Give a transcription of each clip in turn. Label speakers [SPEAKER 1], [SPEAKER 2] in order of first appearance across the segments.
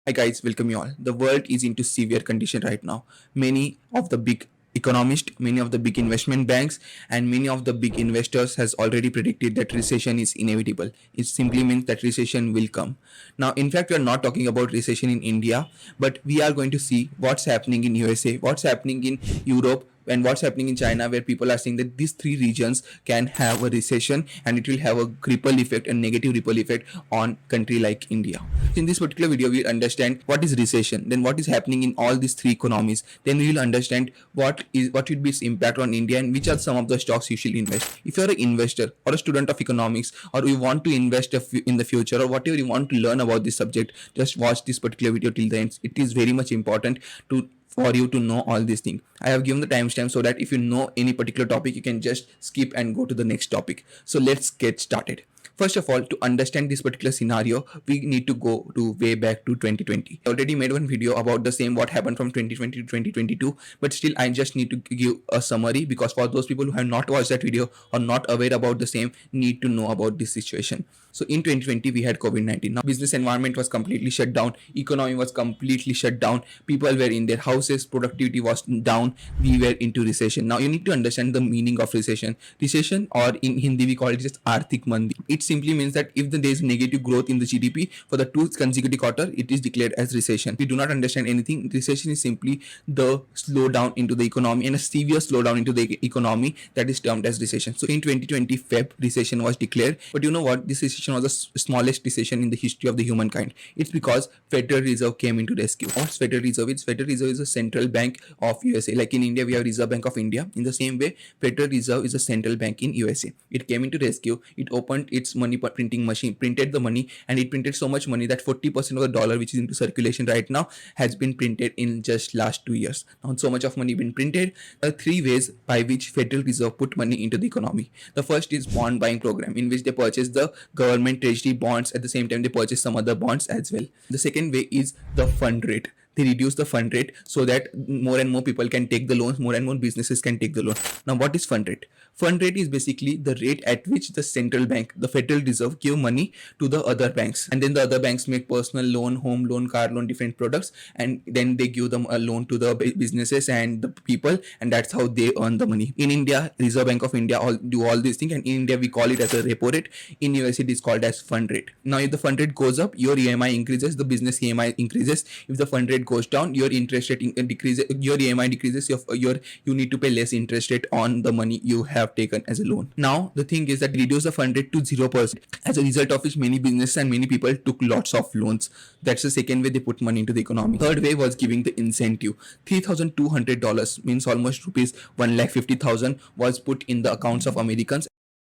[SPEAKER 1] Hi guys, welcome you all. The world is into severe condition right now. Many of the big economists, many of the big investment banks, and many of the big investors has already predicted that recession is inevitable. It simply means that recession will come. Now, in fact, we are not talking about recession in India, but we are going to see what's happening in USA, what's happening in Europe, and what's happening in China, where people are saying that these three regions can have a recession and it will have a ripple effect, a negative ripple effect on country like India. In this particular video, we'll understand what is recession, then what is happening in all these three economies, then we will understand what would be its impact on India and which are some of the stocks you should invest. If you're an investor or a student of economics, or you want to invest in the future, or whatever you want to learn about this subject, just watch this particular video till the end. It is very much important to for you to know all these things. I have given the timestamp so that if you know any particular topic, you can just skip and go to the next topic. So let's get started. First of all, to understand this particular scenario, we need to go to way back to 2020. I already made one video about the same what happened from 2020 to 2022, but still I just need to give a summary because for those people who have not watched that video or not aware about the same, need to know about this situation. So in 2020, we had COVID-19. Now business environment was completely shut down. Economy was completely shut down. People were in their houses. Productivity was down. We were into recession. Now you need to understand the meaning of recession. Recession, or in Hindi we call it just Arthik Mandi. It simply means that if there is negative growth in the GDP for the two consecutive quarter, it is declared as recession. We do not understand anything. Recession is simply the slowdown into the economy, and a severe slowdown into the economy, that is termed as recession. So in 2020 Feb, recession was declared. But you know what? This recession was the smallest recession in the history of the humankind. It's because Federal Reserve came into rescue. What's Federal Reserve? Federal Reserve is a central bank of USA. Like in India, we have Reserve Bank of India. In the same way, Federal Reserve is a central bank in USA. It came into rescue. It opened its money printing machine, printed the money, and it printed so much money that 40% of the dollar which is into circulation right now has been printed in just last 2 years. Now so much of money been printed. There are three ways by which Federal Reserve put money into the economy. The first is bond buying program, in which they purchase the government treasury bonds. At the same time, they purchase some other bonds as well. The second way is the fund rate. They reduce the fund rate so that more and more people can take the loans, more and more businesses can take the loan. Now what is fund rate? Fund rate is basically the rate at which the central bank, the Federal Reserve, give money to the other banks, and then the other banks make personal loan, home loan, car loan, different products, and then they give them a loan to the businesses and the people, and that's how they earn the money. In India, Reserve Bank of India do all these things, and in India we call it as a repo rate. In US it is called as fund rate. Now if the fund rate goes up, your EMI increases, the business EMI increases. If the fund rate goes down, your interest rate decreases, your EMI decreases, you need to pay less interest rate on the money you have taken as a loan. Now the thing is that reduce the fund rate to 0%, as a result of which many businesses and many people took lots of loans. That's the second way they put money into the economy. Third way was giving the incentive. $3,200 means almost rupees 1,50,000 was put in the accounts of Americans.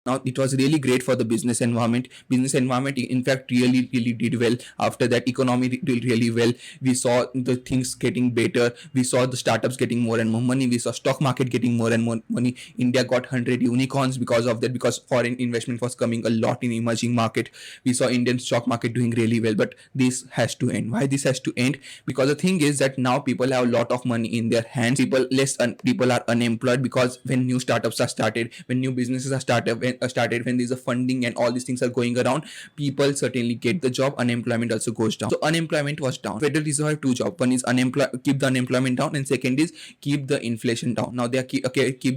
[SPEAKER 1] Now it was really great for the business environment. Business environment in fact really did well. After that, economy did really well. We saw the things getting better. We saw the startups getting more and more money. We saw stock market getting more and more money. India got 100 unicorns because of that, because foreign investment was coming a lot in emerging market. We saw Indian stock market doing really well. But this has to end. Why this has to end? Because the thing is that now people have a lot of money in their hands. People are unemployed, because when new startups are started, when new businesses are started, when there's a funding and all these things are going around, people certainly get the job. Unemployment also goes down. So unemployment was down. Federal Reserve have two jobs. One is keep the unemployment down, and second is keep the inflation down. Now they are keep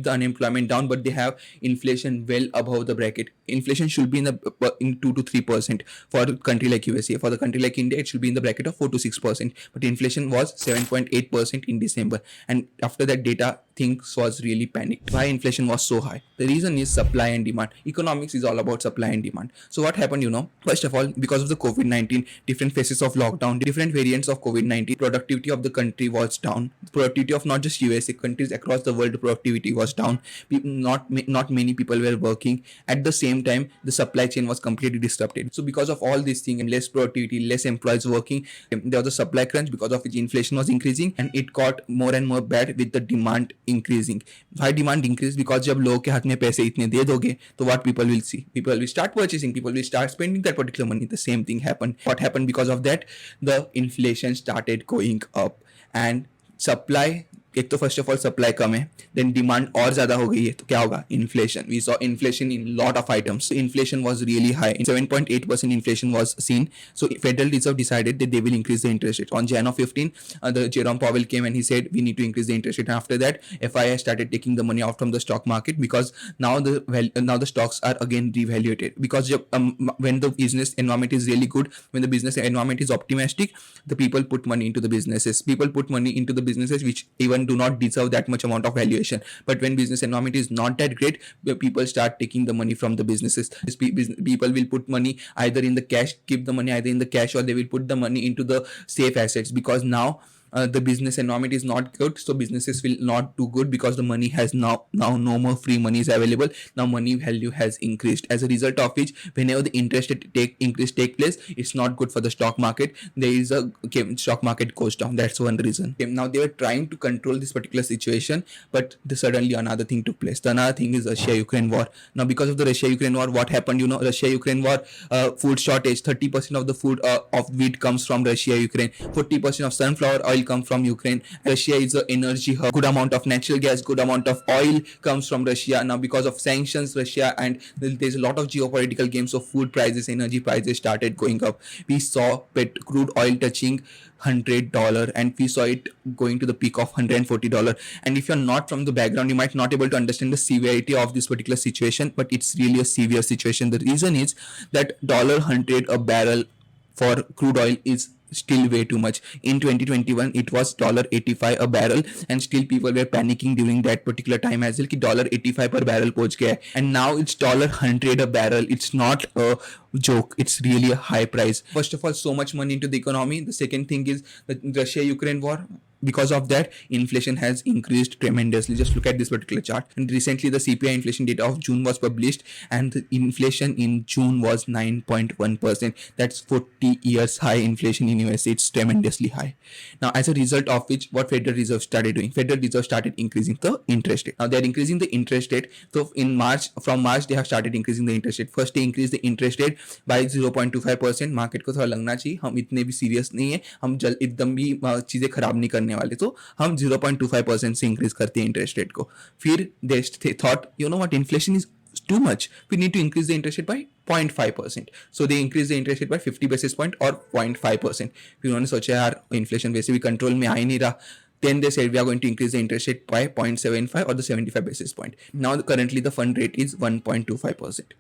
[SPEAKER 1] the unemployment down, but they have inflation well above the bracket. Inflation should be in 2 to 3% for a country like USA. For the country like India, it should be in the bracket of 4 to 6%. But inflation was 7.8% in December, and after that data, things was really panicked. Why inflation was so high? The reason is supply and demand. Economics is all about supply and demand. So what happened, first of all, because of the COVID-19, different phases of lockdown, different variants of COVID-19, productivity of the country was down. Productivity of not just USA, countries across the world, productivity was down. Not many people were working. At the same time, the supply chain was completely disrupted. So because of all these things, and less productivity, less employees working, there was a supply crunch, because of which inflation was increasing, and it got more and more bad with the demand increasing. Why demand increase? Because जब लोगों के हाथ में पैसे इतने दे दोगे, तो what people will see? People will start purchasing. People will start spending that particular money. The same thing happened. What happened because of that? The inflation started going up, and supply एक तो first of all supply कम है, then demand और ज्यादा हो गई है, तो क्या होगा? Inflation. We saw inflation in lot of items. Inflation was really high. 7.8% inflation was seen. So Federal Reserve decided that they will increase the interest rate. On January 15, the Jerome Powell came and he said we need to increase the interest rate. And after that, FII started taking the money out from the stock market because now the stocks are again revaluated. Because when the business environment is really good, when the business environment is optimistic, the people put money into the businesses. People put money into the businesses which even do not deserve that much amount of valuation. But when business environment is not that great, people start taking the money from the businesses. People will put money either in the cash, keep the money either in the cash, or they will put the money into the safe assets, because now the business environment is not good, so businesses will not do good because the money has now no more free money is available. Now money value has increased, as a result of which whenever the interest increase take place, it's not good for the stock market. There is a stock market goes down. That's one reason. Now they were trying to control this particular situation, but suddenly another thing took place. The another thing is Russia-Ukraine war. Now because of the Russia-Ukraine war, what happened? Russia-Ukraine war, food shortage. 30% of the food of wheat comes from Russia-Ukraine. 40% of sunflower oil come from Ukraine. Russia is an energy hub. Good amount of natural gas, good amount of oil comes from Russia. Now because of sanctions, Russia, and there's a lot of geopolitical games, so food prices, energy prices started going up. We saw crude oil touching $100, and we saw it going to the peak of $140. And if you're not from the background, you might not able to understand the severity of this particular situation, but it's really a severe situation. The reason is that $100 a barrel for crude oil is still way too much. In 2021 it was $85 a barrel, and still people were panicking during that particular time as well कि $85 per barrel पहुंच गया है. And now it's $100 a barrel. It's not a joke, it's really a high price. First of all, so much money into the economy. The second thing is the Russia-Ukraine war. Because of that, inflation has increased tremendously. Just look at this particular chart. And recently the CPI inflation data of June was published, and the inflation in June was 9.1%. That's 40 years high inflation in USA. It's tremendously high. Now as a result of which, what Federal Reserve started doing? Federal Reserve started increasing the interest rate. Now they're increasing the interest rate. So from March they have started increasing the interest rate. First they increased the interest rate by 0.25%. Market को थोड़ा लगना चाहिए हम इतने भी serious नहीं है, हम एकदम भी चीजें खराब नहीं करने वाले, तो हम 0.25% से इंक्रीज करते हैं इंटरेस्ट रेट को. फिर they thought what, inflation is too much, we need to increase the interest rate by 0.5%. So they increase the interest rate by 50 basis point or 0.5%. फिर उन्होंने सोचा यार इन्फ्लेशन वैसे भी कंट्रोल में आ ही नहीं रहा. Then they said we are going to increase the interest rate by 0.75 or the 75 basis point. Now currently the fund rate is 1.25%.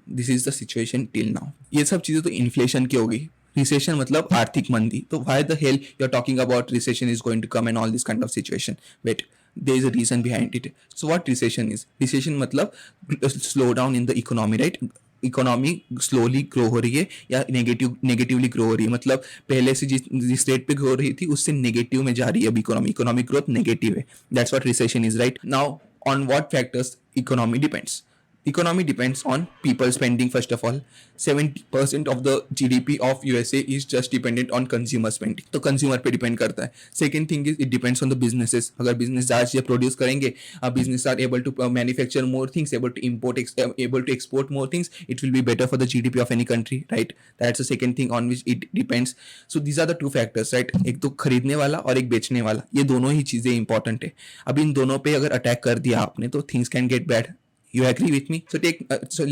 [SPEAKER 1] This is the situation till now. ये सब चीजें तो इन्फ्लेशन की हो गई. रिसेशन मतलब आर्थिक मंदी. तो why the hell you are talking about recession is going to come and all this kind of situation? Wait, there is a reason behind it. So what recession is? Recession मतलब slowdown in the economy, right? Economy slowly grow हो रही है या negatively grow हो रही है. मतलब पहले से जिस रेट पे ग्रो हो रही थी उससे नेगेटिव में जा रही है अब इकोनॉमी. इकोनॉमिक ग्रोथ नेगेटिव है. That's what recession is, right? Now on what factors economy depends? Economy depends on people spending. First of all, 70% of the GDP of USA is just dependent on consumer spending. तो consumer पे depend करता है. Second thing is it depends on the businesses. अगर business ज़्यादा चीज़ें produce करेंगे, business are able to manufacture more things, able to able to export more things, it will be better for the GDP of any country, right? That's the second thing on which it depends. So these are the two factors, right? एक तो खरीदने वाला और एक बेचने वाला, ये दोनों ही चीज़ें important है. अब इन दोनों पे अगर अटैक कर दिया आपने तो things can get bad. You agree with me? So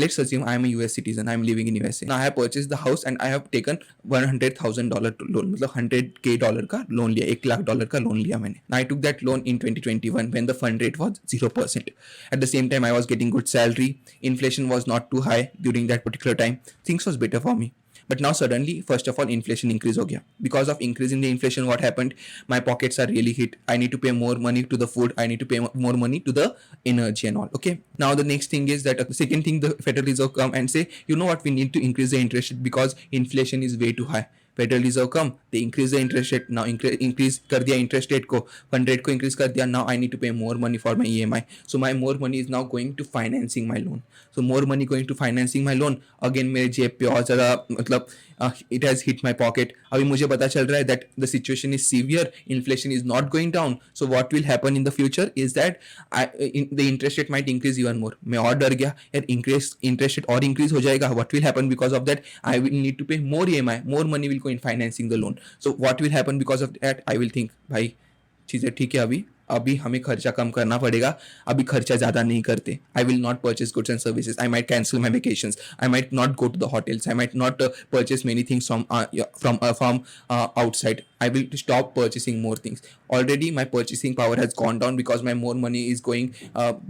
[SPEAKER 1] let's assume I am a US citizen. I am living in USA. Now I have purchased the house and I have taken $100,000 loan. मतलब $100K का loan लिया, $1,00,000 का loan लिया मैंने. Now I took that loan in 2021 when the fund rate was 0%. At the same time I was getting good salary. Inflation was not too high during that particular time. Things was better for me. But now suddenly, first of all, inflation increase हो गया. Because of increase in the inflation, what happened? My pockets are really hit. I need to pay more money to the food. I need to pay more money to the energy and all. Okay. Now the next thing is that the second thing, the Federal Reserve come and say, you know what, we need to increase the interest rate because inflation is way too high. Federal Reserve come, they increase the interest rate. Now increase कर दिया interest rate को, fund rate को increase कर दिया. Now I need to pay more money for my EMI. So my more money is now going to financing my loan. So more money going to financing my loan. Again मेरे जेब पे और ज़्यादा मतलब it has hit my pocket. अभी मुझे पता चल रहा है that the situation is severe. Inflation is not going down. So what will happen in the future is that the interest rate might increase even more. मैं और डर गया यार interest rate और increase हो जाएगा. What will happen because of that? I will need to pay more EMI. More money will go in financing the loan. So what will happen because of that? I will think भाई चीज़ें ठीक है अभी अभी हमें खर्चा कम करना पड़ेगा, अभी खर्चा ज़्यादा नहीं करते. I will not purchase goods and services. I might cancel my vacations. I might not go to the hotels. I might not purchase many things from outside. I will stop purchasing more things. Already my purchasing power has gone down because my more money is going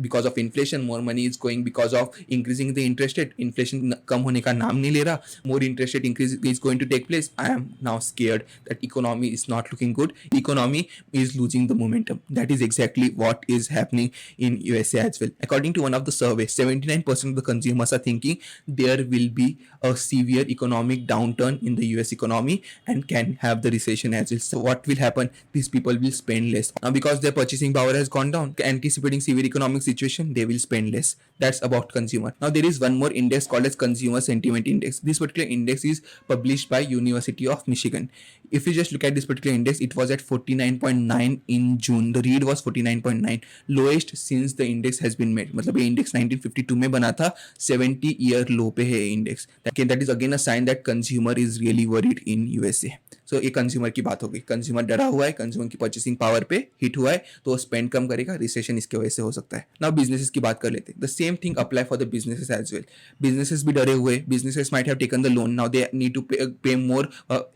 [SPEAKER 1] because of inflation. More money is going because of increasing the interest rate. Inflation कम होने का नाम नहीं ले रहा. More interest rate increase is going to take place. I am now scared that economy is not looking good. Economy is losing the momentum. That is exactly what is happening in USA as well. According to one of the surveys, 79% of the consumers are thinking there will be a severe economic downturn in the US economy and can have the recession as well. So what will happen? These people will spend less. Now because their purchasing power has gone down, anticipating severe economic situation, they will spend less. That's about consumer. Now there is one more index called as consumer sentiment index. This particular index is published by University of Michigan. If you just look at this particular index, it was at 49.9 in June. The read was 49.9, lowest since the index has been made. मतलब ये index 1952 में बना था, 70-year low पे है index. That is again a sign that consumer is really worried in USA. So ये consumer की बात हो गई. कंज्यूमर डरा हुआ है, कंज्यूमर की परचेसिंग पावर पे हिट हुआ है, तो स्पेंड कम करेगा. रिसेशन इसके वजह से हो सकता है. नाउ बिजनेसेस की बात कर लेते हैं. The same thing apply for the businesses as well. Businesses भी डरे हुए. Businesses might have taken the loan. Now they need to pay more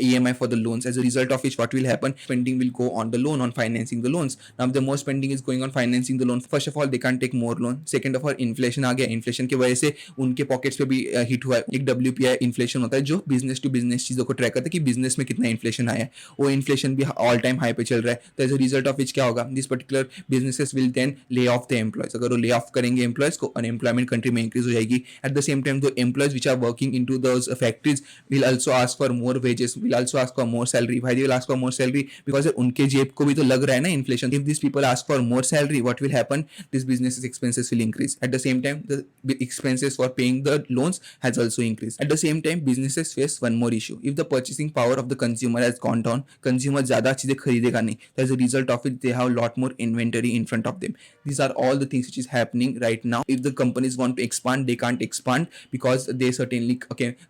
[SPEAKER 1] EMI for the loans. As a result of which, what will happen? Spending will go on the loan, on financing the loans. Now the more spending is going on financing the loan, first of all they can't take more loan. Second of all, inflation आ गया. Inflation की वजह से उनके pockets पे भी hit हुआ है. एक WPI इन्फ्लेशन होता है जो बिजनेस टू बिजनेस चीजों को ट्रैक करता है कि बिजनेस में कितना इन्फ्लेशन आया है. वो इन्फ्लेशन भी ऑल टाइम हाई पे चल रहा है. तो as a result of which क्या होगा? This particular businesses will then lay off the employees. अगर वो ले ऑफ करेंगे एम्प्लॉयज को, अनएम्प्लॉयमेंट कंट्री में इंक्रीज हो जाएगी. At the same time the employees which are working into those factories will also ask for more wages, will also ask for more salary. Why they will ask for more salary? Because उनके जेब को भी तो लग रहा है ना inflation. If this people ask for more salary, what will happen? This business expenses will increase. At the same time, the expenses for paying the loans has also increased. At the same time, businesses face one more issue. If the purchasing power of the consumer has gone down, consumer ज़्यादा चीजें खरीदेगा नहीं. As a result of it, they have a lot more inventory in front of them. These are all the things which is happening right now. If the companies want to expand, they can't expand because they certainly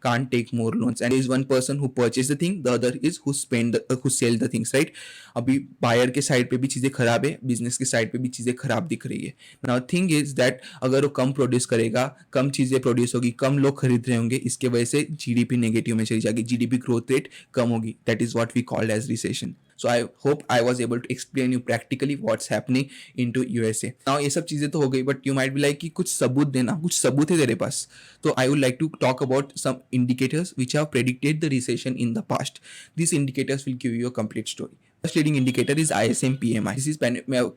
[SPEAKER 1] can't take more loans. And there is one person who purchased the thing, the other is who sell the things, right? अभी buyer के side पे भी चीजें खराब है, business के side पे भी चीजें खराब दिख रही है. Now thing is that अगर वो कम प्रोड्यूस करेगा, कम चीजें प्रोड्यूस होगी, कम लोग खरीद रहे होंगे, इसके वजह से जीडीपी नेगेटिव में चली जाएगी, जीडीपी ग्रोथ रेट कम होगी. That is what we called as recession. So I hope I was able to explain you practically what's happening into USA. Now ये सब चीजें तो हो गई, but you might be like कि कुछ सबूत देना, कुछ सबूत है तेरे पास. तो I would like to talk about some indicators which have predicted the recession in the past. These indicators will give you a complete story. First leading indicator is ISM PMI. This is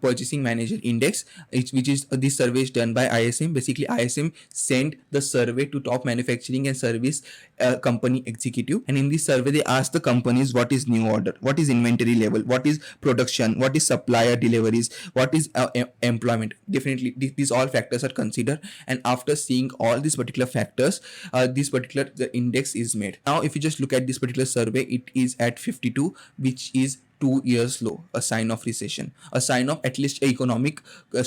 [SPEAKER 1] Purchasing Manager Index, which is this survey is done by ISM. Basically, ISM sent the survey to top manufacturing and service company executive, and in this survey, they asked the companies what is new order, what is inventory level, what is production, what is supplier deliveries, what is employment. Definitely, these all factors are considered, and after seeing all these particular factors, the index is made. Now, if you just look at this particular survey, it is at 52, which is 2 years low, a sign of recession, a sign of at least economic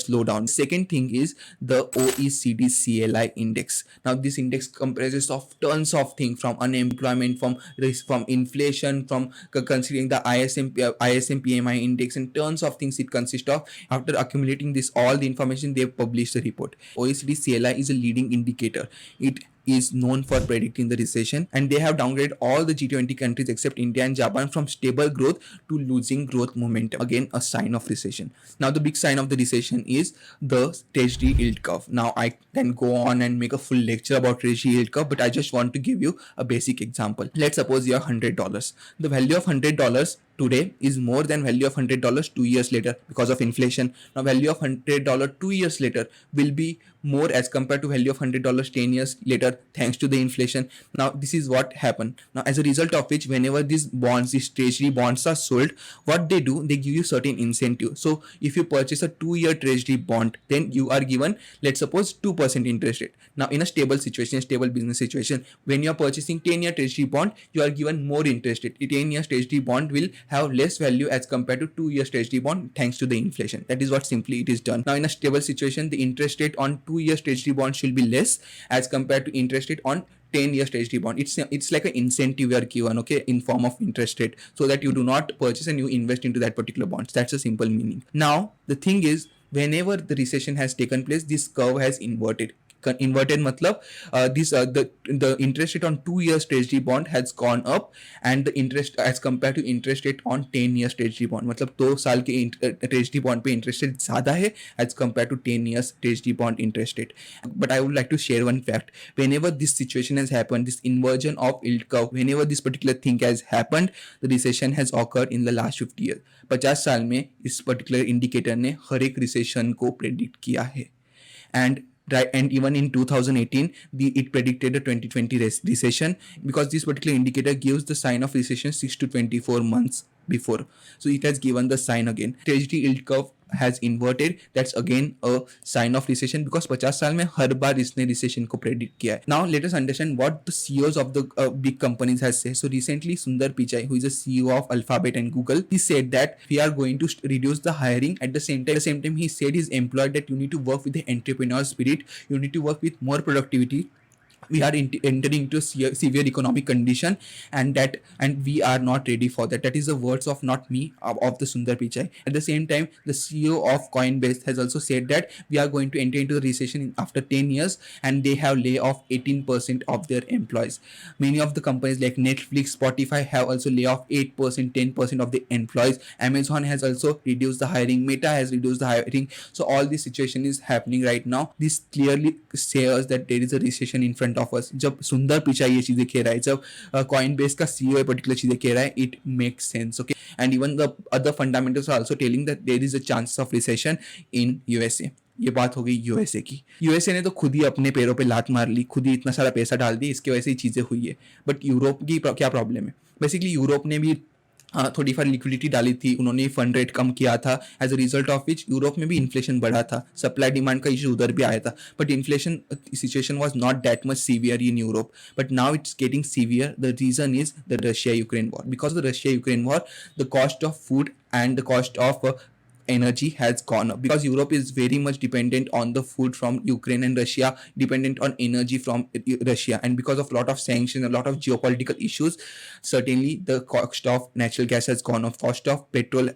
[SPEAKER 1] slowdown. Second thing is the OECD CLI index. Now this index comprises of tons of things, from unemployment, from inflation, from considering the ISM PMI index, and tons of things it consists of. After accumulating this all the information, they published the report. OECD CLI is a leading indicator. It is known for predicting the recession, and they have downgraded all the G20 countries except India and Japan from stable growth to losing growth momentum. Again, a sign of recession. Now the big sign of the recession is the Treasury yield curve. Now I can go on and make a full lecture about Treasury yield curve, but I just want to give you a basic example. Let's suppose you have $100. The value of $100 today is more than value of $100 2 years later because of inflation. Now value of $100 2 years later will be more as compared to value of $100 10 years later thanks to the inflation. Now this is what happened. Now as a result of which, whenever these treasury bonds are sold, what they do, they give you certain incentive. So if you purchase a 2-year treasury bond, then you are given, let's suppose, 2% interest rate. Now in a stable situation, stable business situation, when you are purchasing 10-year treasury bond, you are given more interest rate. A 10-year treasury bond will have less value as compared to 2-year treasury bond thanks to the inflation. That is what simply it is done. Now in a stable situation, the interest rate on 2-year treasury bond should be less as compared to interest rate on 10 years treasury bond. It's like an incentive you are given, okay, in form of interest rate, so that you do not purchase and you invest into that particular bonds. That's a simple meaning. Now the thing is, whenever the recession has taken place, this curve has inverted. Inverted matlab, this the interest rate on 2 years treasury bond has gone up, and the interest as compared to interest rate on 10 years treasury bond, मतलब 2 साल के treasury bond पे interest rate ज़्यादा है as compared to 10 years treasury bond interest rate. But I would like to share one fact. Whenever this situation has happened, this inversion of yield curve, whenever this particular thing has happened, the recession has occurred in the last 50 years. 50 साल में इस particular indicator ने हर एक recession को predict किया है. And right, and even in 2018 it predicted a 2020 recession, because this particular indicator gives the sign of recession 6 to 24 months before. So it has given the sign again. Treasury yield curve has inverted. That's again a sign of recession, because 50 साल में हर बार इसने recession को predict किया है. Now let us understand what the CEOs of the big companies has said. So recently Sundar Pichai, who is the CEO of Alphabet and Google, he said that we are going to reduce the hiring. At the same time he said his employee that you need to work with the entrepreneur spirit, you need to work with more productivity. We are entering into a severe economic condition, and we are not ready for that. That is the words of not me, of the Sundar Pichai. At the same time, the CEO of Coinbase has also said that we are going to enter into the recession after 10 years, and they have lay off 18% of their employees. Many of the companies like Netflix, Spotify have also lay off 8%, 10% of the employees. Amazon has also reduced the hiring. Meta has reduced the hiring. So all this situation is happening right now. This clearly says that there is a recession in front of us. जब सुंदर पिचाई ये चीजें कह रहा है, जब Coinbase का CEO ये पर्टिकुलर चीजें कह रहा है, it makes sense, okay. And even the other fundamentals are also telling that there is a chance of recession in USA. ये बात हो गई यूएसए की. यूएसए ने तो खुद ही अपने पैरों पे लात मार ली, खुद ही इतना सारा पैसा डाल दी, इसके वजह से ही चीजें हुई है. बट यूरोप की क्या प्रॉब्लम है? बेसिकली यूरोप ने भी थोड़ी फार लिक्विडिटी डाली थी, उन्होंने फंड रेट कम किया था. As a result of which Europe में भी इन्फ्लेशन बढ़ा था, सप्लाई डिमांड का इशू उधर भी आया था. But inflation situation was not that much severe in Europe, but now it's getting severe. The reason is the Russia Ukraine war. Because the Russia Ukraine war, the cost of food and the cost of energy has gone up, because Europe is very much dependent on the food from Ukraine, and Russia dependent on energy from Russia. And because of a lot of sanctions, a lot of geopolitical issues, certainly the cost of natural gas has gone up, cost of petrol,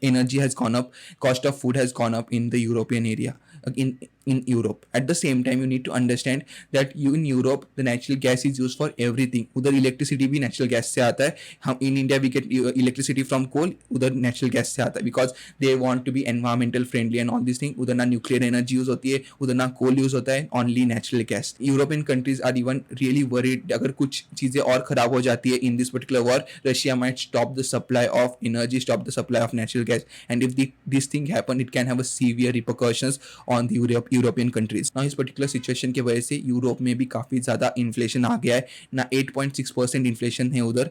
[SPEAKER 1] energy has gone up, cost of food has gone up in the European area, in Europe. At the same time, you need to understand that in Europe the natural gas is used for everything. उधर electricity भी natural gas से आता है. हम in India we get electricity from coal, उधर natural gas से आता है, because they want to be environmental friendly and all these things. उधर ना nuclear energy use होती है, उधर ना coal use होता है, only natural gas. European countries are even really worried अगर कुछ चीजें और खराब हो जाती है in this particular war, Russia might stop the supply of energy, stop the supply of natural gas, and if this thing happen, it can have a severe repercussions on the European countries. ना इस particular situation की वजह से Europe में भी काफी ज्यादा inflation आ गया है ना. 8.6% इन्फ्लेशन है उधर.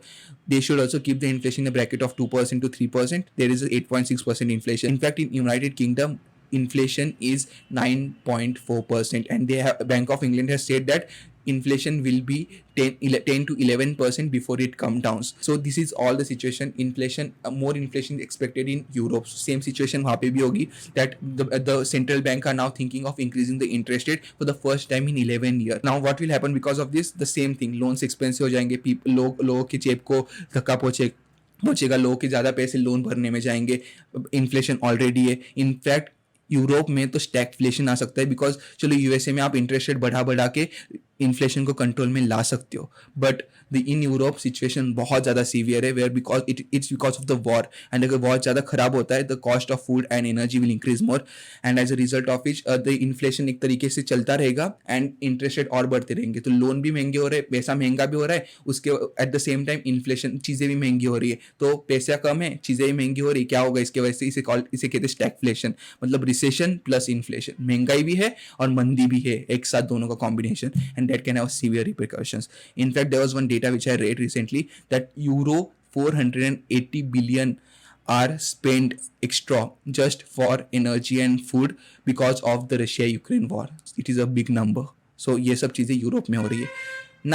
[SPEAKER 1] They should also keep the inflation in bracket of 2% to 3%. There is 8.6% inflation. In fact in United Kingdom inflation is 9.4%, and they have, Bank of England has said that inflation will be 10 to 11% before it comes down. So this is all the situation. Inflation, more inflation is expected in Europe. So same situation वहाँ पे भी होगी, that the central bank are now thinking of increasing the interest rate for the first time in 11 years. Now what will happen because of this? The same thing, loans expensive हो जाएंगे, लोगों की जेब को धक्का पहुंचेगा, लोगों के ज़्यादा पैसे लोन भरने में जाएंगे. इन्फ्लेशन ऑलरेडी है. इनफैक्ट यूरोप में तो स्टैगफ्लेशन आ सकता है, बिकॉज चलो यूएसए में आप इंटरेस्ट रेट बढ़ा के इन्फ्लेशन को कंट्रोल में ला सकते हो, but the in Europe situation बहुत ज़्यादा सीवियर है, where because it's because of the war. And अगर बहुत ज़्यादा खराब होता है, the cost of food and energy will increase more, and as a result of which the inflation एक तरीके से चलता रहेगा एंड इंटरेस्ट रेट और बढ़ते रहेंगे. तो लोन भी महंगे हो रहे हैं, पैसा महंगा भी हो रहा है, उसके eight the same time inflation, चीज़ें भी महंगी हो रही है. तो पैसा कम है, चीज़ें भी महंगी हो रही है, क्या होगा इसके वजह से? इसे कहते हैं स्टैगफ्लेशन, मतलब रिसेशन प्लस इन्फ्लेशन. महंगाई भी है और मंदी भी है, एक साथ दोनों का combination, and that can have severe repercussions. In fact, there was one data which I read recently that euro 480 billion are spent extra just for energy and food because of the Russia-Ukraine war. It is a big number. So ये सब चीज़ें Europe में हो रही है.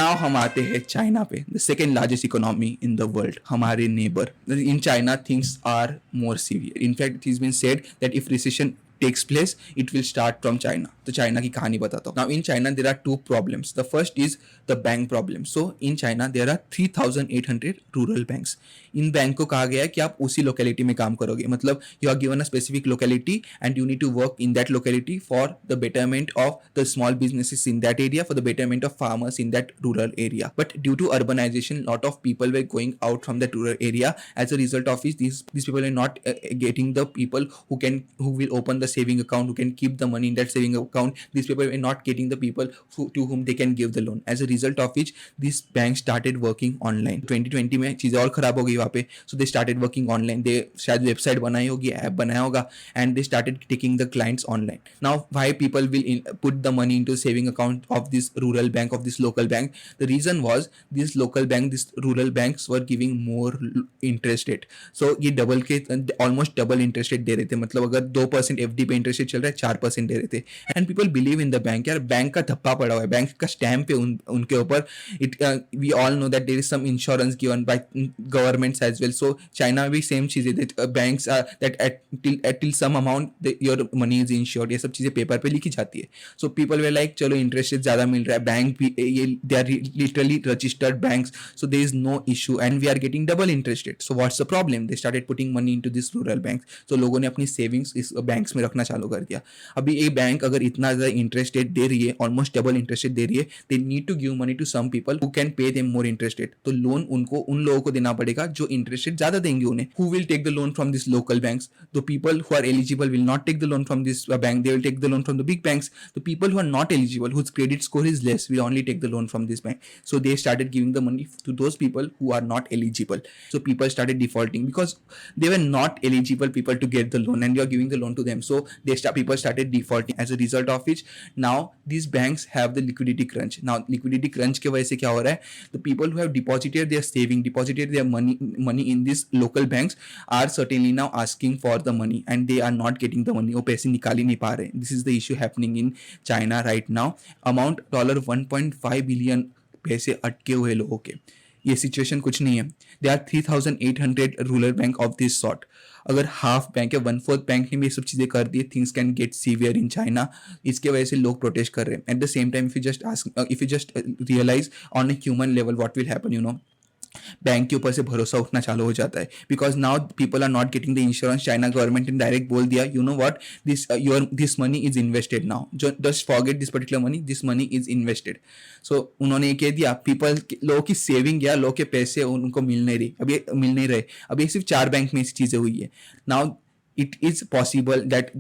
[SPEAKER 1] Now हम आते हैं चाइना पे, the second largest economy in the world, हमारे neighbor. In China, things are more severe. In fact, it has been said that if recession takes place, it will start from China. तो China की कहानी बताता हूँ. Now in China there are two problems. The first is the bank problem. So in China there are 3,800 rural banks. In bank को कहा गया है कि आप उसी लोकेलिटी में काम करोगे, मतलब you are given a specific locality and you need to work in that locality for the betterment of the small businesses in that area, for the betterment of farmers in that rural area. But due to urbanization, lot of people were going out from that rural area. As a result of it, these people are not getting the people who will open the saving account, who can keep the money in that saving account. These people are not getting the people to whom they can give the loan. As a result of which, these banks started working online. 2020 में चीज़ें और खराब हो गई वहाँ पे. So they started working online. They शायद website बनाई होगी, ऐप बनाया होगा, and they started taking the clients online. Now why people will put the money into saving account of this rural bank, of this local bank? The reason was this local bank, this rural banks were giving more interest rate. So ये double के almost double interest rate दे रहे थे. मतलब अगर 2% FD पे interest rate चल रहा है, 4% दे रहे थे. And people believe in the bank. यार बैंक का धप्पा पड़ा हुआ है, बैंक का स्टैम्प है उनके ऊपर. It we all know that there is some insurance given by governments as well. So China में भी सेम चीज है, that banks are that at some amount your money is insured. ये सब चीजें पेपर पे लिखी जाती है. सो पीपल वे लाइक चलो इंटरेस्ट रेट ज्यादा मिल रहा है, बैंक भी ये they are literally registered banks, so there is no issue and we are getting double interest rate. So what's the problem? They started putting money into this rural banks. तो लोगों ने अपनी सेविंग्स इस banks में रखना चालू कर दिया. अभी ये बैंक अगर इतना ज्यादा इंटरेस्ट रेट दे रही है, ऑलमोस्ट डबल इंटरेस्ट रेट दे रही है, they need to give money to some people who can pay them more interest rate. तो लोन उनको उन लोगों को देना पड़ेगा जो इंटरेस्ट रेट ज्यादा देंगे उन्हें. Who will take the loan from this local banks? The people who are eligible will not take the loan from this bank, they will take the loan from the big banks. The people who are not eligible, whose credit score is less, will only take the loan from this bank. So they started giving the money to those people who are not eligible. So people started defaulting because they were not eligible people to get the loan and you are giving the loan to them. So people started defaulting. As a result of which, now these banks have the liquidity crunch. Now liquidity crunch के वजह से क्या हो रहा है? The people who have deposited their saving, deposited their money in these local banks are certainly now asking for the money and they are not getting the money. वो पैसे निकाल ही नहीं पा रहे. This is the issue happening in China right now. Amount $1.5 billion पैसे अटके हुए लोगों के. ये सिचुएशन कुछ नहीं है. There are 3,800 rural bank of this sort. अगर हाफ बैंक या 1/4 बैंक ने भी ये सब चीज़ें कर दी, things can get severe in China. इसके वजह से लोग प्रोटेस्ट कर रहे हैं. At the same time if you just realise on a human level what will happen, you know, bank के ऊपर से भरोसा उठना चालू हो जाता है. Because now people are not getting the insurance. China government ने डायरेक्ट बोल दिया, you know what, this money is invested now. Just forget this particular money, this money is invested. So उन्होंने ये कह दिया, पीपल लोगों की सेविंग या लोगों के पैसे उनको मिल नहीं रही. अब ये मिल नहीं रहे. अब ये सिर्फ 4 बैंक में ऐसी चीजें हुई है. Now it is possible that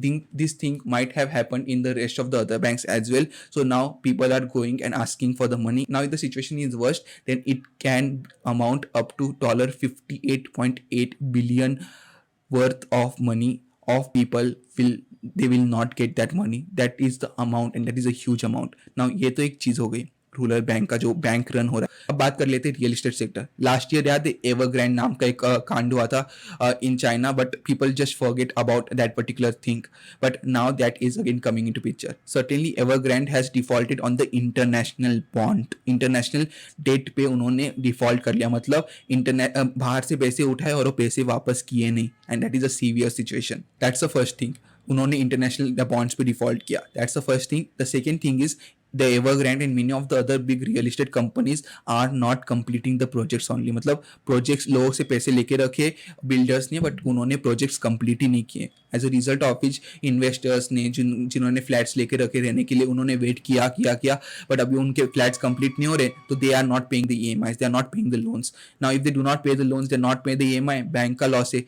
[SPEAKER 1] this thing might have happened in the rest of the other banks as well. So now people are going and asking for the money. Now if the situation is worst, then it can amount up to $58.8 billion worth of money of people they will not get that money. That is the amount and that is a huge amount. Now ये तो एक चीज हो गई rural bank का जो bank run हो रहा है. अब बात कर लेते हैं real estate sector. Last year याद है एवरग्रैंड नाम का एक कांड हुआ था in China, but people just forget about that particular thing. But now that is again coming into picture. Certainly Evergrande has defaulted on the international bond. International debt पे उन्होंने डिफॉल्ट कर लिया. मतलब बाहर से पैसे उठाए और वो पैसे वापस किए नहीं. And that is a severe situation. That's the first thing. उन्होंने इंटरनेशनल बॉन्ड्स पे डिफॉल्ट किया. That's the first thing. The second thing is the Evergrande and many of the other big real estate companies are not completing the projects only. मतलब projects लोगों से पैसे लेके रखे builders ने, but उन्होंने projects complete ही नहीं किए. As a result of which investors ने जिन्होंने flats लेके रखे रहने के लिए, उन्होंने wait किया but अभी उनके flats complete नहीं हो रहे, तो they are not paying the EMIs, they are not paying the loans. Now if they do not pay the loans, they are not paying the EMI, bank का loss है.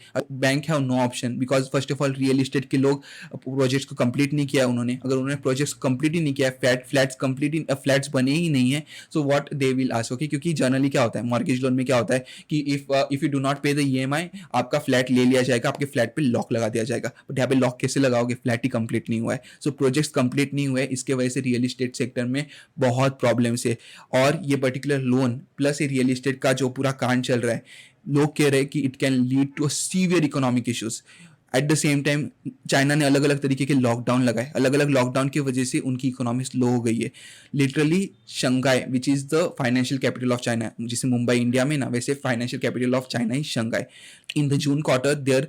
[SPEAKER 1] Bank have no option because first of all real estate के लोग projects को complete नहीं किया उन्होंने. अगर उन्होंने projects complete ही नहीं किया, flats कंप्लीट फ्लैट्स बने ही नहीं है, so what they will ask. Okay, क्योंकि जनरली क्या होता है मॉर्गेज लोन में, क्या होता है कि इफ यू डू नॉट पे द ईएमआई, आपका फ्लैट ले लिया जाएगा, आपके फ्लैट पे लॉक लगा दिया जाएगा. बट यहाँ पे लॉक कैसे लगाओगे, फ्लैट ही कंप्लीट नहीं हुआ है. सो प्रोजेक्ट्स कंप्लीट नहीं हुए, इसके वजह से रियल एस्टेट सेक्टर में बहुत प्रॉब्लम्स है. और ये पर्टिकुलर लोन प्लस ये रियल एस्टेट का जो पूरा कांड चल रहा है, लोग कह रहे हैं कि it can lead to severe economic issues. At the same time China ने अलग अलग तरीके के लॉकडाउन लगाए, अलग अलग लॉकडाउन की वजह से उनकी इकोनॉमी स्लो हो गई है. Literally Shanghai which is the financial capital of China, जैसे मुंबई इंडिया में ना, वैसे financial capital of China is Shanghai. In the June quarter their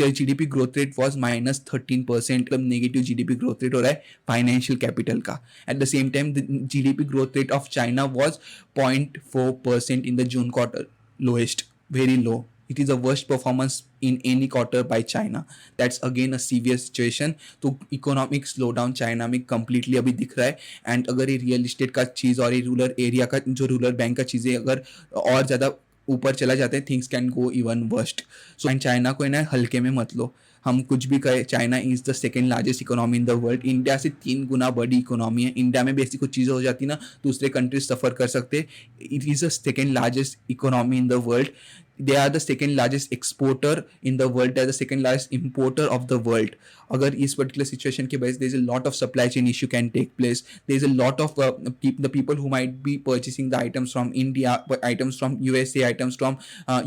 [SPEAKER 1] GDP growth rate was -13%, मतलब नेगेटिव जीडीपी ग्रोथ रेट हो रहा है फाइनेंशियल कैपिटल का. At the same time the GDP growth rate of China was 0.4% in the June quarter, lowest, very low. It is the worst performance in any quarter by China. That's again a severe situation. तो economic slowdown China में completely अभी दिख रहा है. And अगर ये real estate का चीज़ और ये रूरल एरिया का जो रूरल बैंक का चीज़ें अगर और ज़्यादा ऊपर चला जाते हैं, things can go even worst. So and China को ना हल्के में मत लो. हम कुछ भी कहें, China is the second largest economy in the world. India से 3 गुना बड़ी इकोनॉमी है. इंडिया में भी ऐसी कुछ चीज़ें हो जाती ना, दूसरे कंट्रीज सफ़र कर सकते. It is the second largest economy in the world. They are the second largest exporter in the world. They are the second largest importer of the world. अगर इस particular situation के वजह से there is a lot of supply chain issue can take place. There is a lot of the people who might be purchasing the items from India, items from USA, items from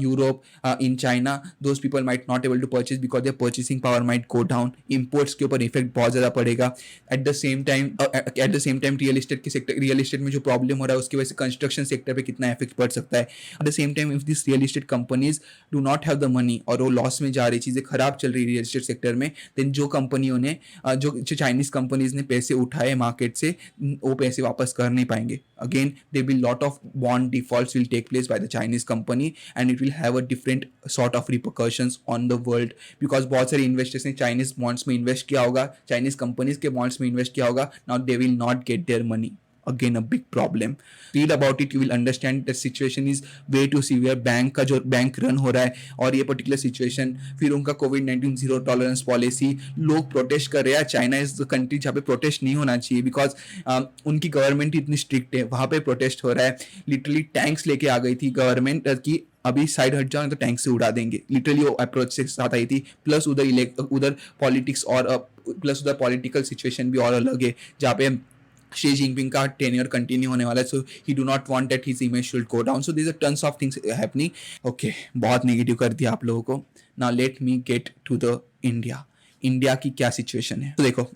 [SPEAKER 1] Europe, in China. Those people might not able to purchase because their purchasing power might go down. Imports के ऊपर effect बहुत ज़्यादा पड़ेगा. At the same time real estate में जो problem हो रहा है उसकी वजह से construction sector पे कितना effect पड़ सकता है. At the same time if this real estate companies do not have the money और वो लॉस में जा रही, चीज़ें खराब चल रही रियल एस्टेट सेक्टर में, देन जो कंपनियों ने जो चाइनीज कंपनीज ने पैसे उठाए मार्केट से, वो पैसे वापस कर नहीं पाएंगे. Again they will lot of bond defaults will take place by the Chinese company and it will have a different sort of repercussions on the world. Because बहुत सारे इन्वेस्टर्स ने चाइनीज बॉन्ड्स में इन्वेस्ट किया होगा, Chinese companies के bonds में invest किया होगा. Now they will not gate their money. Again a big problem. Read about it, you will understand the situation is way too severe. Bank का जो bank run हो रहा है और ये पर्टिकुलर सिचुएशन, फिर उनका कोविड-19 जीरो टॉलरेंस पॉलिसी, लोग प्रोटेस्ट कर रहे हैं. चाइना इज द कंट्री जहाँ पे प्रोटेस्ट नहीं होना चाहिए बिकॉज उनकी गवर्नमेंट इतनी स्ट्रिक्ट है, वहाँ पे प्रोटेस्ट हो रहा है. लिटरली टैंक्स लेके आ गई थी गवर्नमेंट की, अभी साइड हट जाओ तो टैंक से उड़ा देंगे. लिटरली वो अप्रोच से साथ आई थी. प्लस उधर पॉलिटिक्स और प्लस उधर पॉलिटिकल सिचुएशन भी और अलग है जहाँ पे शी जिनपिंग का टेन्योर कंटिन्यू होने वाला है. So he do not want that his image should go down. So there are tons of things happening. Okay, बहुत नेगेटिव कर दिया आप लोगों को. Now let me get to the India. India की क्या सिचुएशन है तो देखो,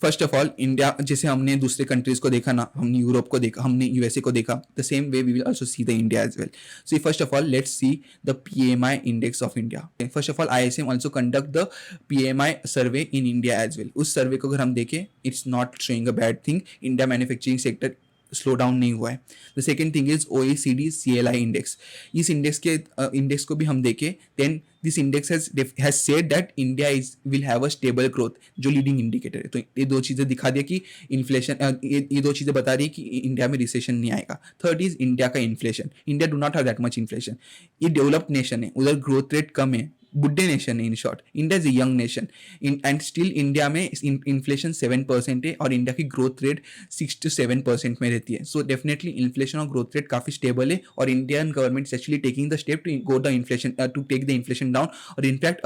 [SPEAKER 1] फर्स्ट ऑफ ऑल इंडिया, जैसे हमने दूसरे कंट्रीज को देखा ना, हमने यूरोप को देखा, हमने यूएसए को देखा, the same way we will also see the India as well. So first of all let's see the PMI index of India. First of all ISM also conduct the PMI survey in India as well. उस survey को अगर हम देखें, it's not showing a bad thing. India manufacturing sector slow down नहीं हुआ है. The second thing is OECD CLI index. इस index को भी हम देखें, then this index has said that India will have a stable growth, जो leading indicator है. तो ये दो चीज़ें दिखा दिया कि इन्फ्लेशन, ये दो चीज़ें बता रही है कि इंडिया में रिसेशन नहीं आएगा. थर्ड इज इंडिया का inflation. India do not have that much inflation. ये डेवलप्ड नेशन है, उधर ग्रोथ रेट कम है, बुड्ढे नेशन है. In short, India is a young nation and still India में इन्फ्लेशन 7% है और इंडिया की ग्रोथ रेट 6 to 7% में रहती है. सो डेफिनेटली इन्फ्लेशन और ग्रोथ रेट काफ़ी स्टेबल है और Indian government is actually taking the step to go the inflation, to take the inflation down. और इनफैक्ट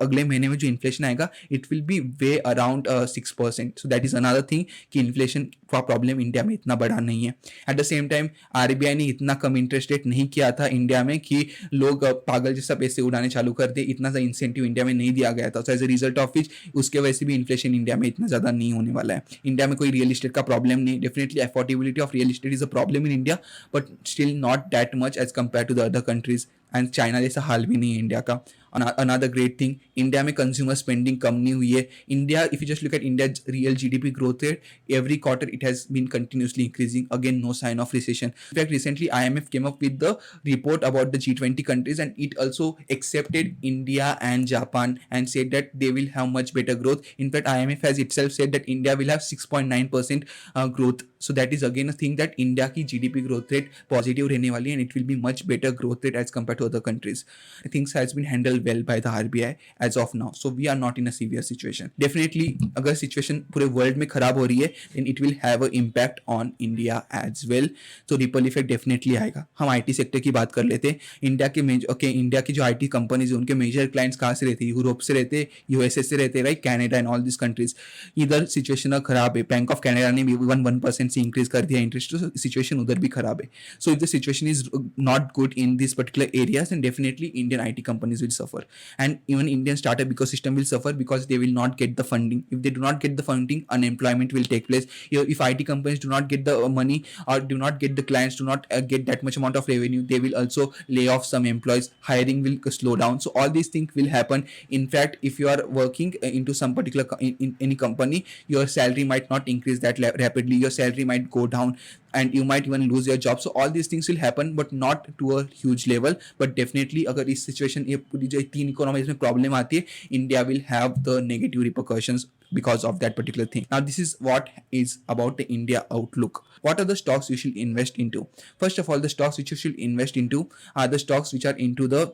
[SPEAKER 1] अगले महीने में जो इन्फ्लेशन आएगा, it will be way around 6%. So that is another thing कि इन्फ्लेशन का प्रॉब्लम इंडिया में इतना बड़ा नहीं है. At the same time RBI ने इतना कम इंटरेस्ट रेट नहीं किया था इंडिया में कि लोग पागल जैसा पैसे उड़ाने चालू कर दे. इतना सा इंसेंटिव इंडिया में नहीं दिया गया था. So as a result of which उसके वजह से भी इन्फ्लेशन इंडिया में इतना ज़्यादा नहीं होने वाला है. इंडिया में कोई रियल इस्टेट का प्रॉब्लम नहीं. Definitely affordability of real estate is a problem in India, but still not that much as compare to the other countries. And China जैसा हाल भी नहीं है इंडिया का. Another great thing, इंडिया में consumer spending कम नहीं हुई है. India, if you just look at India real GDP growth rate, every quarter it has been continuously increasing. Again no sign of recession. In fact, recently IMF came up with the report about the G20 countries and it also accepted India and Japan and said that they will have much better growth. In fact, IMF has itself said that India will have 6.9% growth. So that is again a thing that India की GDP growth rate positive रहने वाली है and it will be much better growth rate as compared to other countries. Things has been handled well by the RBI as of now. So we are not in a severe situation. Definitely अगर situation पूरे world में खराब हो रही है, then it will have an impact on India as well. So ripple effect definitely आएगा. हम IT sector की बात कर लेते हैं. इंडिया की जो IT कंपनीज है, उनके मेजर क्लाइंट्स कहाँ से रहते हैं? यूरोप से रहते हैं, यूएसए से रहते हैं, right, Canada and all this countries. इधर सिचुएशन खराब है. बैंक ऑफ कैनेडा ने भी 1% से इंक्रीज कर दिया इंटरेस्ट. तो सिचुएशन उधर भी खराब है. So if the situation is not good in this particular areas, then definitely Indian IT companies will suffer, and even Indian startup ecosystem will suffer because they will not get the funding. If they do not get the funding, unemployment will take place. If IT companies do not get the money, or do not get the clients, do not get that much amount of revenue, they will also lay off some employees. Hiring will slow down. So all these things will happen. In fact, if you are working into some particular in any company, your salary might not increase that rapidly. Your salary might go down, and you might even lose your job. So all these things will happen, but not to a huge level. But definitely अगर इस situation ये पूरी जो तीन economies में problem आती है, India will have the negative repercussions because of that particular thing. Now this is what is about the India outlook. What are the stocks you should invest into? First of all, the stocks which you should invest into are the stocks which are into the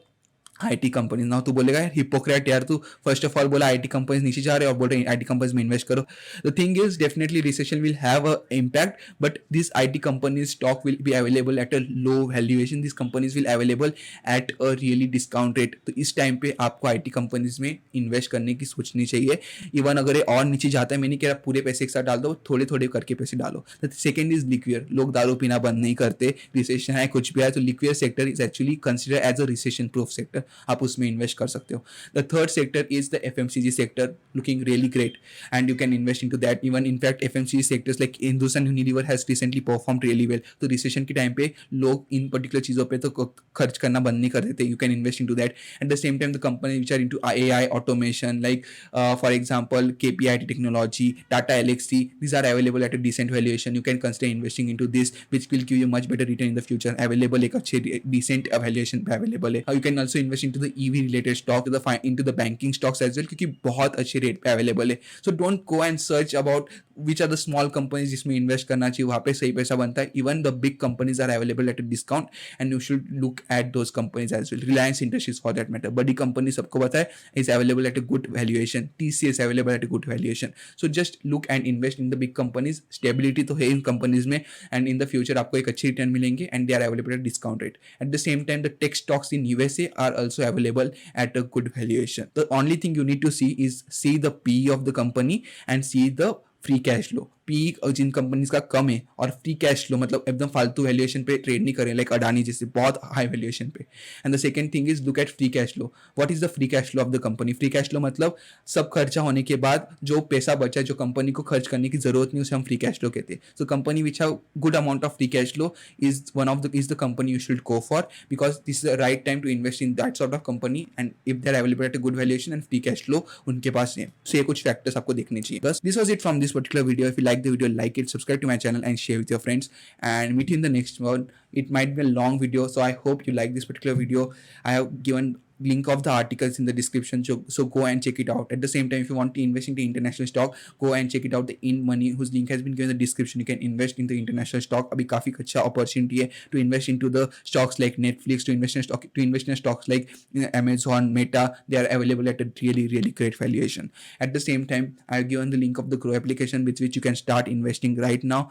[SPEAKER 1] IT companies. ना तू बोलेगा यार hypocrite, यार तू first of all बोला IT companies नीचे जा रहे हैं और बोल रहे आईटी कंपनीज में इन्वेस्ट करो. The thing is definitely recession will have a impact, but this IT companies stock will be available at a low valuation. This companies will available at a really discount rate. तो इस time पे आपको IT companies में invest करने की सोचनी चाहिए. Even अगर ये और नीचे जाता है, मैं नहीं कह रहा पूरे पैसे एक साथ डाल दो, थोड़े थोड़े करके पैसे डालो. The second is liquor. लोग दारू पीना बंद नहीं करते, रिसेशन है कुछ भी है तो liquor sector is actually consider as a recession proof sector. आप उसमें इन्वेस्ट कर सकते हो. The third sector is the FMCG sector, looking really great and you can invest into that. Even in fact FMCG sectors like Hindustan Unilever has recently performed really well. तो recession के time पे लोग इन particular चीजों पे तो खर्च करना बंद नहीं कर देते. You can invest into that. At the same time the company which are into AI automation like for example KPIT technology, Tata Elxsi, these are available at a decent valuation. You can consider investing into this, which will give you much better return in the future. Available एक अच्छे decent valuation पे available है. You can also invest into the EV related stock, into the banking stocks as well, क्योंकि बहुत अच्छे rate पे available है. So don't go and search about which are the small companies जिसमें invest करना चाहिए, वहाँ पे सही पैसा बनता है. Even the big companies are available at a discount and you should look at those companies as well. Reliance Industries for that matter, बड़ी कंपनी सबको पता है, is available at a good valuation. TCS available at a good valuation. So just look and invest in the big companies. Stability तो है इन companies में, and in the future आपको एक अच्छी रिटर्न मिलेंगे and they are available at discount rate. At the same time, the tech stocks in USA are also available at a good valuation. The only thing you need to see the PE of the company and see the free cash flow. पी जिन companies का कम है और free cash flow मतलब एकदम फालतू valuation पे ट्रेड नहीं करें, लाइक अडानी जैसे बहुत हाई वैल्यूएशन पे. And the second thing is look at free cash flow. What is the free cash flow of the company? Free cash flow मतलब सब खर्चा होने के बाद जो पैसा बचा, जो कंपनी को खर्च करने की जरूरत नहीं, उसे हम फ्री कैश फ्लो कहते हैं. So company which have good amount of free cash flow is the company you should go for, because this is the right time to invest in that sort of company and if they are available at a good valuation and free cash flow उनके पास है. सो ये कुछ factors आपको देखने चाहिए. बस this was it from this particular video. If you like the video, like it, subscribe to my channel and share with your friends, and meet you in the next one. It might be a long video, so I hope you like this particular video. I have given link of the articles in the description, so go and check it out. At the same time, if you want to invest into international stock, go and check it out, the In Money, whose link has been given in the description. You can invest in the international stock. Abhi काफी अच्छा opportunity है to invest into the stocks like Netflix, to invest in stocks like Amazon, Meta. They are available at a really great valuation. At the same time, I have given the link of the Grow application with which you can start investing right now.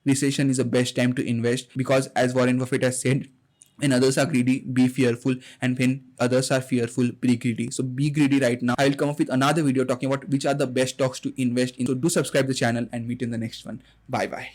[SPEAKER 1] Recession is the best time to invest because, as Warren Buffett has said, when others are greedy, be fearful, and when others are fearful, be greedy. So be greedy right now. I will come up with another video talking about which are the best stocks to invest in. So do subscribe the channel and meet in the next one. Bye bye.